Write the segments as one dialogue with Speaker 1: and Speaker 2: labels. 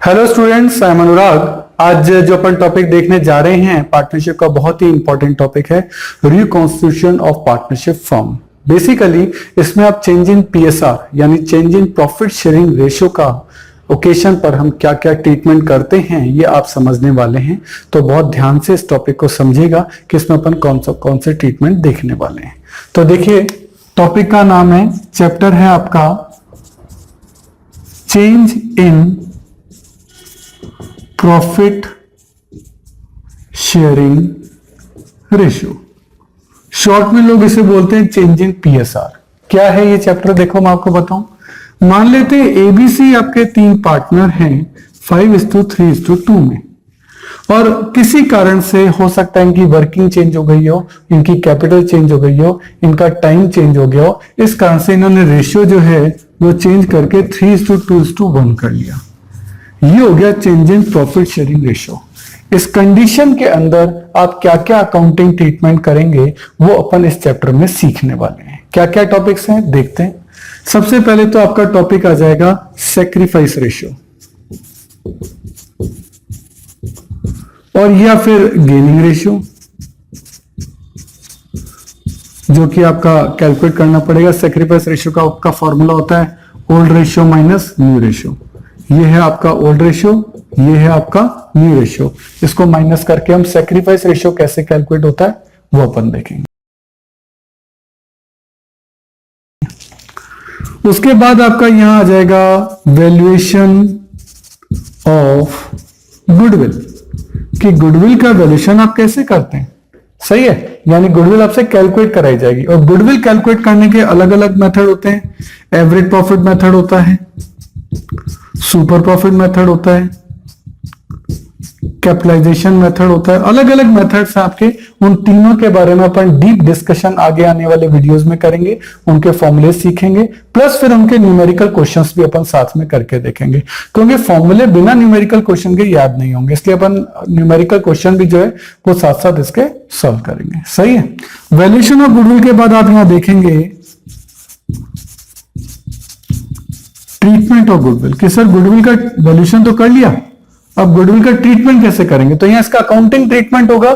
Speaker 1: Hello students, I am अनुराग। आज जो अपन topic देखने जा रहे हैं पार्टनरशिप का बहुत ही इंपॉर्टेंट टॉपिक है reconstitution of partnership firm. Basically इसमें आप चेंज इन पीएसआर यानी change in profit sharing ratio का ओकेशन पर हम क्या क्या ट्रीटमेंट करते हैं ये आप समझने वाले हैं। तो बहुत ध्यान से इस टॉपिक को समझिएगा कि इसमें अपन कौन से ट्रीटमेंट देखने वाले हैं। तो देखिए, टॉपिक का नाम है, चैप्टर है आपका change in profit sharing ratio. Short में लोग इसे बोलते हैं चेंज इन पीएसआर। क्या है ये चैप्टर, देखो मैं आपको बताऊं। मान लेते हैं एबीसी आपके 3 पार्टनर हैं 5:3:2 में, और किसी कारण से हो सकता है इनकी वर्किंग चेंज हो गई हो, इनकी कैपिटल चेंज हो गई हो, इनका टाइम चेंज हो गया हो। इस कारण से इन्होंने रेशियो जो है वो चेंज करके 3:2:1 कर लिया। ये हो गया change in profit sharing ratio. इस कंडीशन के अंदर आप क्या क्या अकाउंटिंग ट्रीटमेंट करेंगे वो अपन इस चैप्टर में सीखने वाले हैं। क्या क्या टॉपिक्स हैं देखते हैं। सबसे पहले तो आपका टॉपिक आ जाएगा सैक्रिफाइस रेशियो, और या फिर गेनिंग रेशियो, जो कि आपका कैलकुलेट करना पड़ेगा। सैक्रिफाइस रेशियो का आपका फॉर्मूला होता है old ratio minus new ratio. ये है आपका ओल्ड रेशियो, ये है आपका न्यू रेशियो। इसको माइनस करके हम सैक्रिफाइस रेशियो कैसे कैलकुलेट होता है वो अपन देखेंगे। उसके बाद आपका यहां आ जाएगा वैल्यूएशन ऑफ गुडविल, कि गुडविल का वैल्यूएशन आप कैसे करते हैं। सही है, यानी गुडविल आपसे कैलकुलेट कराई जाएगी। और गुडविल कैलकुलेट करने के अलग अलग मेथड होते हैं। एवरेज प्रॉफिट मेथड होता है, सुपर प्रॉफिट मेथड होता है, कैपिटलाइजेशन मेथड होता है। अलग अलग मेथड्स आपके, उन तीनों के बारे में अपन डीप डिस्कशन आगे आने वाले वीडियोस में करेंगे। उनके फॉर्मूले सीखेंगे, प्लस फिर उनके न्यूमेरिकल क्वेश्चंस भी अपन साथ में करके देखेंगे, क्योंकि फॉर्मूले बिना न्यूमेरिकल क्वेश्चन के याद नहीं होंगे। इसलिए अपन न्यूमेरिकल क्वेश्चन भी जो है वो साथ साथ इसके सॉल्व करेंगे। सही है। वैल्यूएशन ऑफ गुडविल के बाद आप यहां देखेंगे ट्रीटमेंट ऑफ गुडविल, कि सर गुडविल का वैल्यूएशन तो कर लिया, अब गुडविल का ट्रीटमेंट कैसे करेंगे। तो यहां इसका अकाउंटिंग ट्रीटमेंट होगा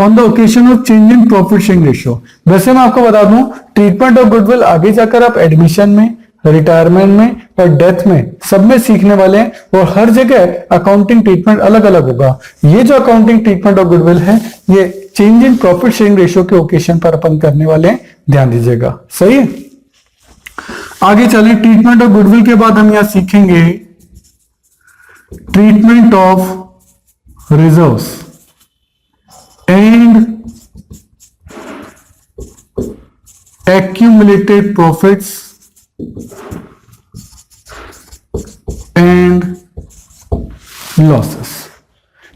Speaker 1: on the occasion of change in profit sharing ratio. वैसे मैं आपको बता दूं, ट्रीटमेंट ऑफ गुडविल आगे जाकर आप एडमिशन में, रिटायरमेंट में और डेथ में सब में सीखने वाले हैं, और हर जगह अकाउंटिंग ट्रीटमेंट अलग अलग होगा। ये जो अकाउंटिंग ट्रीटमेंट ऑफ गुडविल है ये change in profit sharing ratio के ओकेजन पर अपन करने वाले हैं, ध्यान दीजिएगा। सही है। आगे चलें, ट्रीटमेंट ऑफ गुडविल के बाद हम यहां सीखेंगे treatment of reserves and accumulated profits and losses.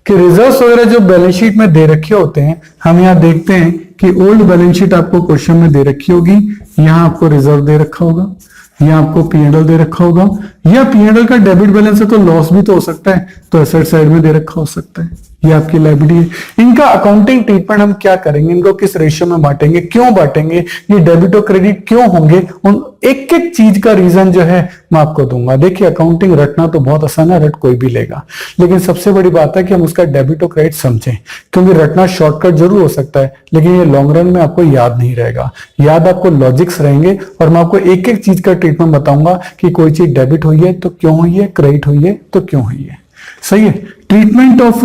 Speaker 1: कि रिजर्व्स वगैरह जो बैलेंस शीट में दे रखे होते हैं, हम यहां देखते हैं कि ओल्ड बैलेंस शीट आपको क्वेश्चन में दे रखी होगी। यहां आपको रिजर्व दे रखा होगा, यहां आपको पीएनएल दे रखा होगा, या पीएनएल का डेबिट बैलेंस है तो लॉस भी तो हो सकता है, तो एसेट साइड में दे रखा हो सकता है। ये आपकी लायबिलिटी है। इनका अकाउंटिंग ट्रीटमेंट हम क्या करेंगे, इनको किस रेशियो में बांटेंगे, क्यों बांटेंगे, ये डेबिट और क्रेडिट क्यों होंगे, उन एक एक चीज का रीजन जो है मैं आपको दूंगा। देखिए, अकाउंटिंग रटना तो बहुत आसान है, रट कोई भी लेगा, लेकिन सबसे बड़ी बात है कि हम उसका डेबिट और क्रेडिट समझें, क्योंकि रटना शॉर्टकट जरूर हो सकता है, लेकिन ये लॉन्ग रन में आपको याद नहीं रहेगा। याद आपको लॉजिक्स रहेंगे, और मैं आपको एक एक चीज का ट्रीटमेंट बताऊंगा कि कोई चीज डेबिट हुई है तो क्यों हुई है, क्रेडिट हुई है तो क्यों हुई है। सही है। ट्रीटमेंट ऑफ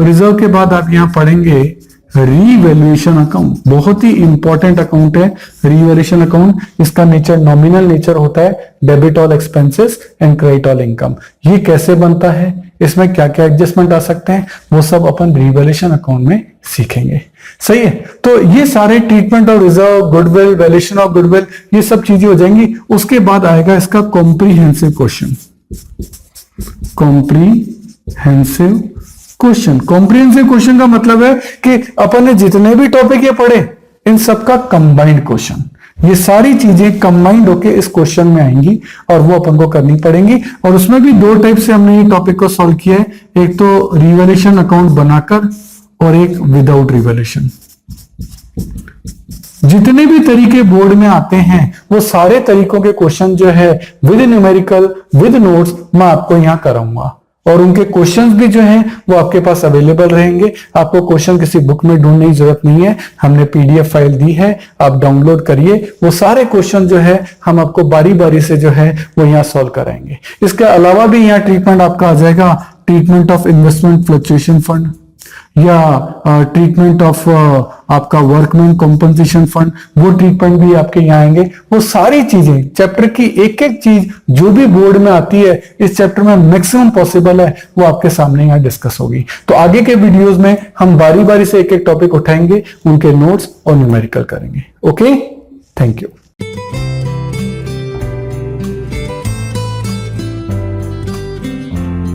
Speaker 1: रिजर्व के बाद आप यहां पढ़ेंगे रीवैल्यूएशन अकाउंट। बहुत ही इंपॉर्टेंट अकाउंट है रीवैल्यूएशन अकाउंट। इसका नेचर नॉमिनल नेचर होता है, debit all expenses and credit all income. ये कैसे बनता है, इसमें क्या क्या एडजस्टमेंट आ सकते हैं, वो सब अपन रीवैल्यूएशन अकाउंट में सीखेंगे। सही है। तो ये सारे treatment of reserve, goodwill, valuation of goodwill, ये सब चीजें हो जाएंगी। उसके बाद आएगा इसका comprehensive question. Comprehensive question, comprehensive question का मतलब है कि अपन ने जितने भी टॉपिक ये पढ़े इन सबका कंबाइंड क्वेश्चन, ये सारी चीजें कंबाइंड होके इस क्वेश्चन में आएंगी और वो अपन को करनी पड़ेंगी। और उसमें भी 2 टाइप से हमने ये टॉपिक को सॉल्व किया है, एक तो रिवैल्यूएशन अकाउंट बनाकर और एक विदाउट रिवैल्यूएशन। जितने भी तरीके बोर्ड में आते हैं वो सारे तरीकों के क्वेश्चन जो है विद न्यूमेरिकल विद नोट्स मैं आपको यहां कराऊंगा। और उनके क्वेश्चंस भी जो हैं वो आपके पास अवेलेबल रहेंगे। आपको क्वेश्चन किसी बुक में ढूंढने की जरूरत नहीं है, हमने पीडीएफ फाइल दी है, आप डाउनलोड करिए। वो सारे क्वेश्चन जो है हम आपको बारी बारी से जो है वो यहाँ सॉल्व कराएंगे। इसके अलावा भी यहाँ ट्रीटमेंट आपका आ जाएगा, treatment of investment fluctuation fund या ट्रीटमेंट ऑफ आपका वर्कमैन कॉम्पनसेशन फंड, वो ट्रीटमेंट भी आपके यहाँ आएंगे। वो सारी चीजें चैप्टर की एक एक चीज जो भी बोर्ड में आती है इस चैप्टर में मैक्सिमम पॉसिबल है वो आपके सामने यहाँ डिस्कस होगी। तो आगे के वीडियोस में हम बारी बारी से एक एक टॉपिक उठाएंगे, उनके नोट्स और न्यूमेरिकल करेंगे। Okay, thank you.